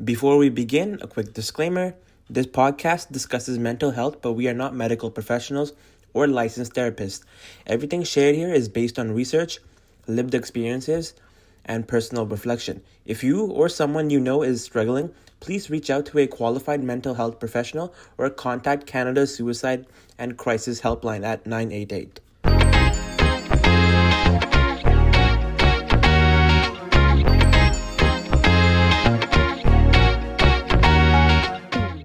Before we begin, a quick disclaimer. This podcast discusses mental health, but we are not medical professionals or licensed therapists. Everything shared here is based on research, lived experiences, and personal reflection. If you or someone you know is struggling, please reach out to a qualified mental health professional or contact Canada's Suicide and Crisis Helpline at 988.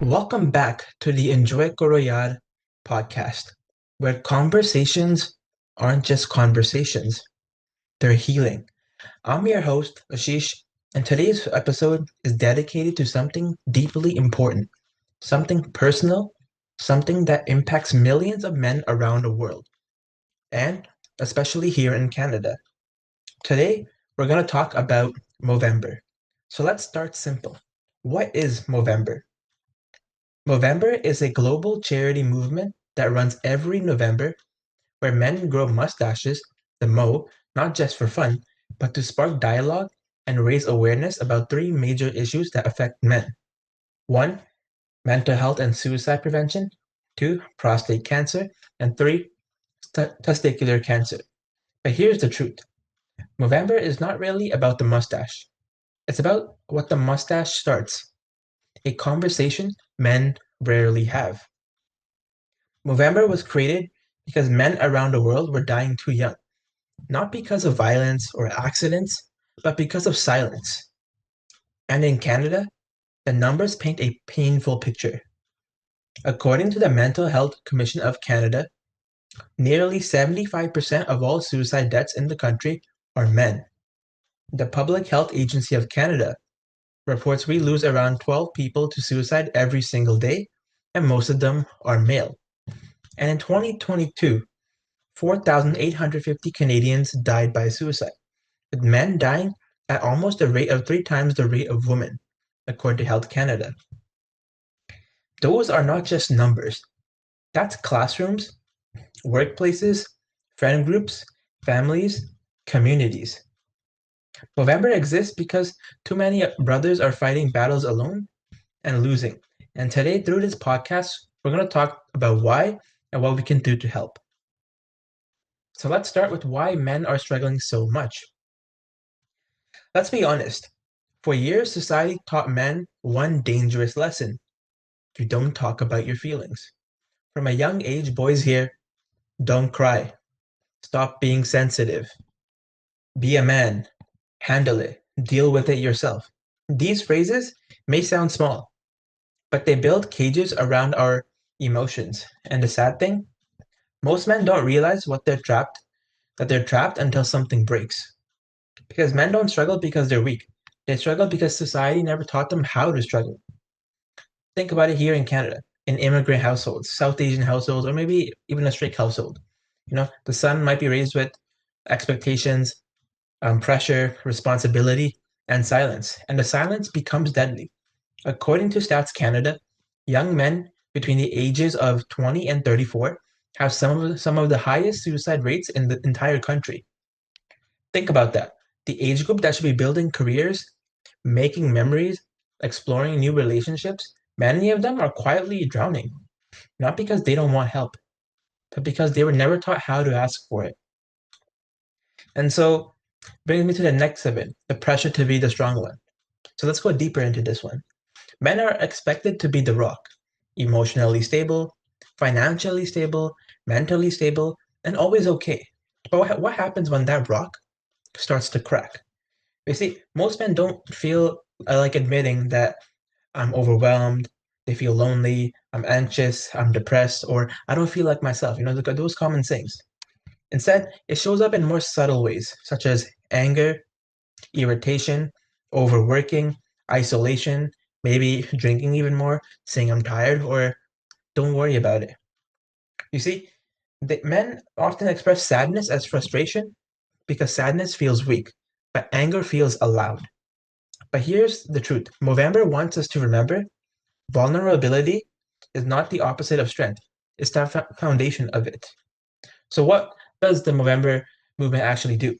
Welcome back to the Enjoy Karo Yaar podcast, where conversations aren't just conversations, they're healing. I'm your host, Ashish, and today's episode is dedicated to something deeply important, something personal, something that impacts millions of men around the world, and especially here in Canada. Today, we're going to talk about Movember. So let's start simple. What is Movember? Movember is a global charity movement that runs every November where men grow mustaches, the mo, not just for fun, but to spark dialogue and raise awareness about three major issues that affect men. One, mental health and suicide prevention. Two, prostate cancer. And three, testicular cancer. But here's the truth. Movember is not really about the mustache. It's about what the mustache starts. A conversation men rarely have. Movember was created because men around the world were dying too young, not because of violence or accidents, but because of silence. And in Canada, the numbers paint a painful picture. According to the Mental Health Commission of Canada, nearly 75% of all suicide deaths in the country are men. The Public Health Agency of Canada reports we lose around 12 people to suicide every single day, and most of them are male. And in 2022, 4,850 Canadians died by suicide, with men dying at almost a rate of 3 times the rate of women, according to Health Canada. Those are not just numbers. That's classrooms, workplaces, friend groups, families, communities. Movember exists because too many brothers are fighting battles alone and losing. And today, through this podcast, we're going to talk about why and what we can do to help. So let's start with why men are struggling so much. Let's be honest. For years, society taught men one dangerous lesson. You don't talk about your feelings. From a young age, boys hear, don't cry, stop being sensitive, be a man, handle it, deal with it yourself. These phrases may sound small, but they build cages around our emotions. And the sad thing, most men don't realize that they're trapped until something breaks. Because men don't struggle because they're weak. They struggle because society never taught them how to struggle. Think about it here in Canada, in immigrant households, South Asian households, or maybe even a strict household. The son might be raised with expectations, pressure, responsibility, and silence. And the silence becomes deadly. According to Stats Canada, young men between the ages of 20 and 34 have some of the highest suicide rates in the entire country. Think about that. The age group that should be building careers, making memories, exploring new relationships, many of them are quietly drowning, not because they don't want help, but because they were never taught how to ask for it. And so, brings me to the next of it, the pressure to be the strong one. So let's go deeper into this one. Men are expected to be the rock, emotionally stable, financially stable, mentally stable, and always okay. But what happens when that rock starts to crack? You see, most men don't feel like admitting that I'm overwhelmed, they feel lonely, I'm anxious, I'm depressed, or I don't feel like myself. Those common things. Instead, it shows up in more subtle ways, such as anger, irritation, overworking, isolation, maybe drinking even more, saying I'm tired, or don't worry about it. You see, the men often express sadness as frustration because sadness feels weak, but anger feels allowed. But here's the truth. Movember wants us to remember vulnerability is not the opposite of strength. It's the foundation of it. So what does the Movember movement actually do?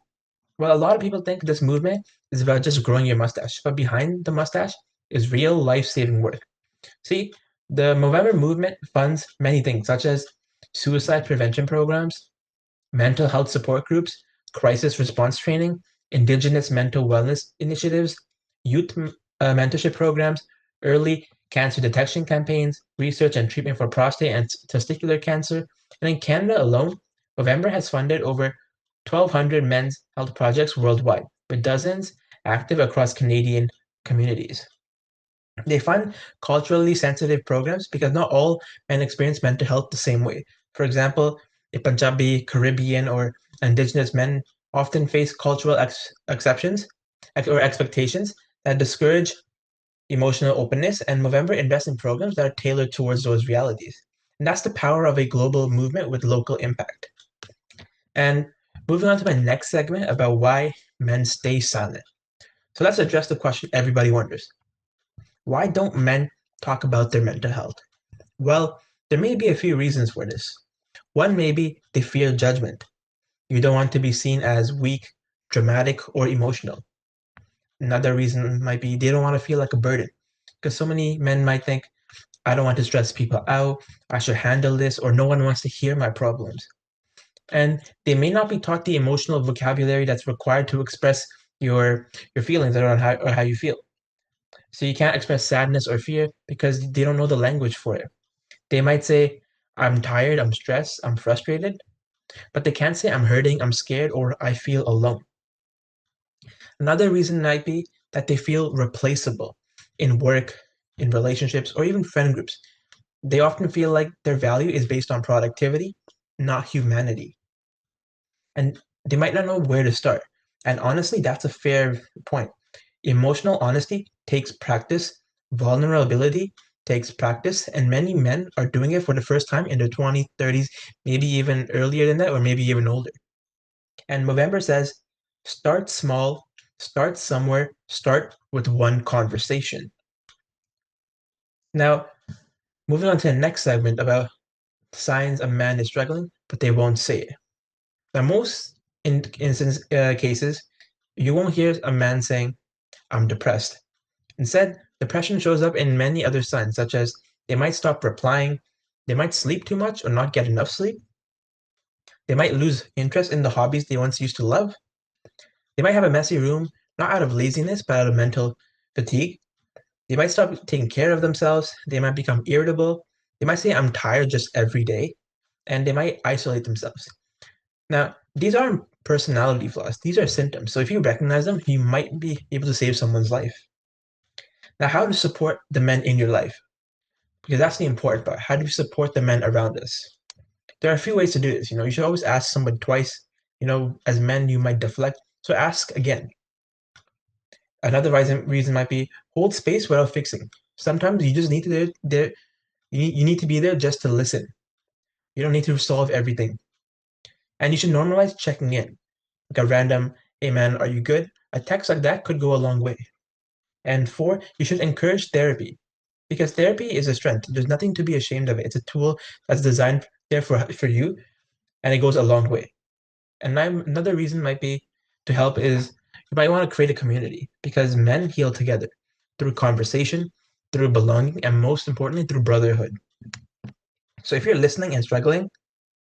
Well, a lot of people think this movement is about just growing your mustache, but behind the mustache, is real life-saving work. See, the Movember movement funds many things, such as suicide prevention programs, mental health support groups, crisis response training, indigenous mental wellness initiatives, mentorship programs, early cancer detection campaigns, research and treatment for prostate and testicular cancer. And in Canada alone, Movember has funded over 1,200 men's health projects worldwide, with dozens active across Canadian communities. They fund culturally sensitive programs because not all men experience mental health the same way. For example, the Punjabi, Caribbean, or Indigenous men often face cultural exceptions or expectations that discourage emotional openness, and Movember invests in programs that are tailored towards those realities. And that's the power of a global movement with local impact. And moving on to my next segment about why men stay silent. So let's address the question everybody wonders. Why don't men talk about their mental health? Well, there may be a few reasons for this. One may be they fear judgment. You don't want to be seen as weak, dramatic, or emotional. Another reason might be they don't want to feel like a burden. Because so many men might think, I don't want to stress people out, I should handle this, or no one wants to hear my problems. And they may not be taught the emotional vocabulary that's required to express your feelings or how you feel. So you can't express sadness or fear because they don't know the language for it. They might say, I'm tired, I'm stressed, I'm frustrated, but they can't say I'm hurting, I'm scared, or I feel alone. Another reason might be that they feel replaceable in work, in relationships, or even friend groups. They often feel like their value is based on productivity, not humanity. And they might not know where to start. And honestly, that's a fair point. Emotional honesty takes practice, vulnerability takes practice, and many men are doing it for the first time in their 20s, 30s, maybe even earlier than that, or maybe even older. And Movember says, start small, start somewhere, start with one conversation. Now, moving on to the next segment about signs a man is struggling, but they won't say it. Now, most cases, you won't hear a man saying, I'm depressed. Instead, depression shows up in many other signs, such as they might stop replying, they might sleep too much or not get enough sleep, they might lose interest in the hobbies they once used to love, they might have a messy room, not out of laziness, but out of mental fatigue, they might stop taking care of themselves, they might become irritable, they might say, I'm tired just every day, and they might isolate themselves. Now, these aren't personality flaws, these are symptoms. So if you recognize them, you might be able to save someone's life. Now, how to support the men in your life? Because that's the important part. How do we support the men around us? There are a few ways to do this. You should always ask somebody twice. As men, you might deflect. So ask again. Another reason might be hold space without fixing. Sometimes you just need to you need to be there just to listen. You don't need to solve everything. And you should normalize checking in. Like a random, hey man, are you good? A text like that could go a long way. And four, you should encourage therapy because therapy is a strength. There's nothing to be ashamed of it. It's a tool that's designed there for you, and it goes a long way. And another reason might be to help is you might want to create a community because men heal together through conversation, through belonging, and most importantly, through brotherhood. So if you're listening and struggling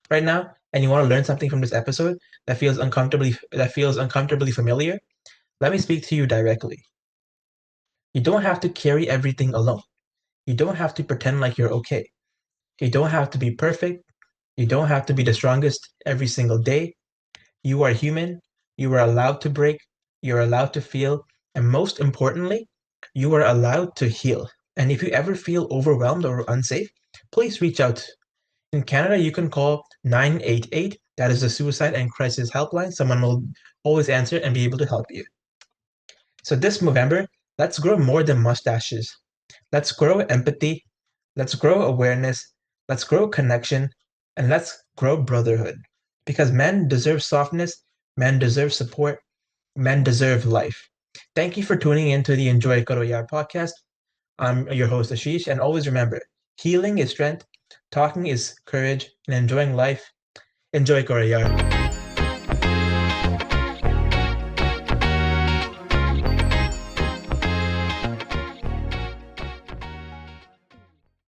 right now, and you want to learn something from this episode that feels uncomfortably familiar, let me speak to you directly. You don't have to carry everything alone. You don't have to pretend like you're okay. You don't have to be perfect. You don't have to be the strongest every single day. You are human. You are allowed to break. You're allowed to feel. And most importantly, you are allowed to heal. And if you ever feel overwhelmed or unsafe, please reach out. In Canada, you can call 988. That is the suicide and crisis helpline. Someone will always answer and be able to help you. So this November, let's grow more than mustaches. Let's grow empathy. Let's grow awareness. Let's grow connection. And let's grow brotherhood. Because men deserve softness. Men deserve support. Men deserve life. Thank you for tuning in to the Enjoy Karo Yaar podcast. I'm your host, Ashish. And always remember, healing is strength, talking is courage, and enjoying life. Enjoy Karo Yaar.